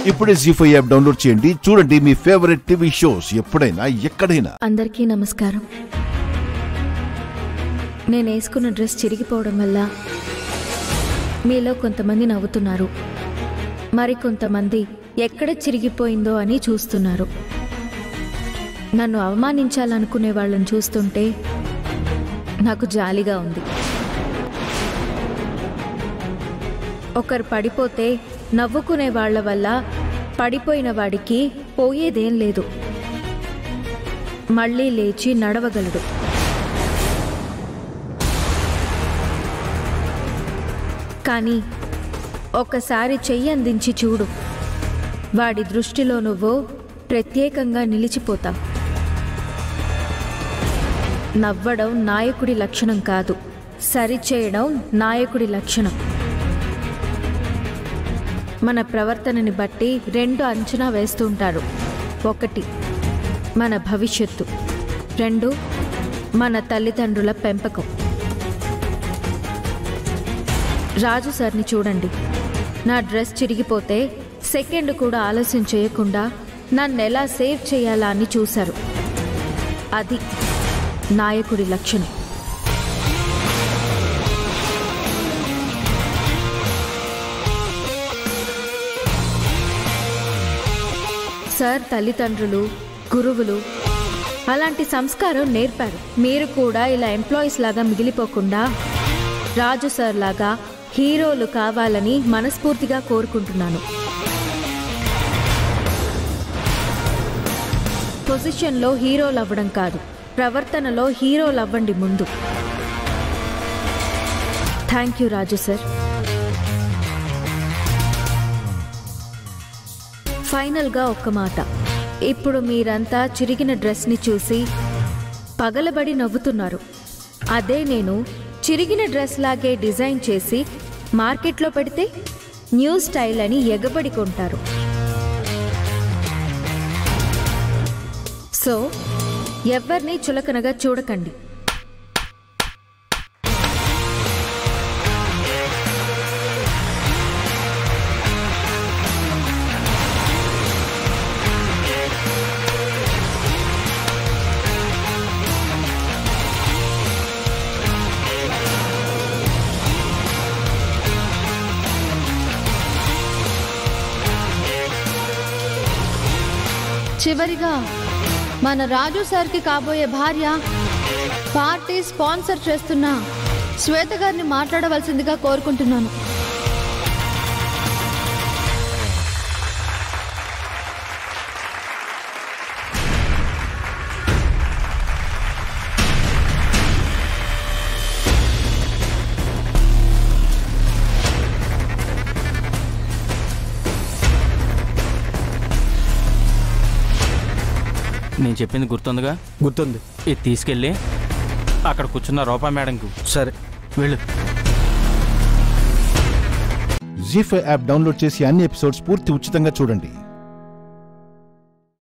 ఇప్పుడే జీ5 app download చేయండి. చూడండి మీ ఫేవరెట్ టీవీ షోస్ ఎప్పుడైనా ఎక్కడైనా. అందరికీ నమస్కారం. నేను వేసుకున్న డ్రెస్ చిరిగిపోవడం వల్ల మీలో కొంతమంది నవ్వుతున్నారు, మరి కొంతమంది ఎక్కడ చిరిగిపోయిందో అని చూస్తున్నారు. నన్ను అవమానించాలనుకునే వాళ్ళని చూస్తుంటే నాకు జాలిగా ఉంది. ఒకరు పడిపోతే నవ్వుకునే వాళ్ల వల్ల పడిపోయిన వాడికి పోయేదేం లేదు, మళ్ళీ లేచి నడవగలడు. కానీ ఒకసారి చెయ్యి అందించి చూడు, వాడి దృష్టిలో నువ్వు ప్రత్యేకంగా నిలిచిపోతావు. నవ్వడం నాయకుడి లక్షణం కాదు, సరిచేయడం నాయకుడి లక్షణం. మన ప్రవర్తనని బట్టి రెండు అంచనా వేస్తుంటారు. ఒకటి మన భవిష్యత్తు, రెండు మన తల్లిదండ్రుల పెంపకం. రాజు సార్ని చూడండి, నా డ్రెస్ చిరిగిపోతే సెకండ్ కూడా ఆలస్యం చేయకుండా నన్నెలా సేవ్ చేయాలా అని చూశారు. అది నాయకుడి లక్షణం. సార్ తల్లిదండ్రులు, గురువులు అలాంటి సంస్కారం నేర్పారు. మీరు కూడా ఇలా ఎంప్లాయీస్ లాగా మిగిలిపోకుండా రాజు సార్ లాగా హీరోలు కావాలని మనస్ఫూర్తిగా కోరుకుంటున్నాను. పొజిషన్లో హీరోలు అవ్వడం కాదు, ప్రవర్తనలో హీరోలు అవ్వండి ముందు. Thank you Raju sir. ఫైనల్గా ఒక్క మాట, ఇప్పుడు మీరంతా చిరిగిన డ్రెస్ని చూసి పగలబడి నవ్వుతున్నారు. అదే నేను చిరిగిన డ్రెస్ లాగే డిజైన్ చేసి మార్కెట్లో పెడితే న్యూ స్టైల్ అని ఎగబడి కొంటారు. సో ఎవరిని చులకనగా చూడకండి. చివరిగా మన రాజు సార్కి కాబోయే భార్య పార్టీ స్పాన్సర్ చేస్తున్న శ్వేత గారిని మాట్లాడవలసిందిగా కోరుకుంటున్నాను. నేను చెప్పింది గుర్తుందిగా? గుర్తుంది. ఇది తీసుకెళ్ళి అక్కడ కూర్చున్న రూపా మేడంకు. సరే వెళ్ళు. జీ5 యాప్ డౌన్లోడ్ చేసి అన్ని ఎపిసోడ్స్ పూర్తి ఉచితంగా చూడండి.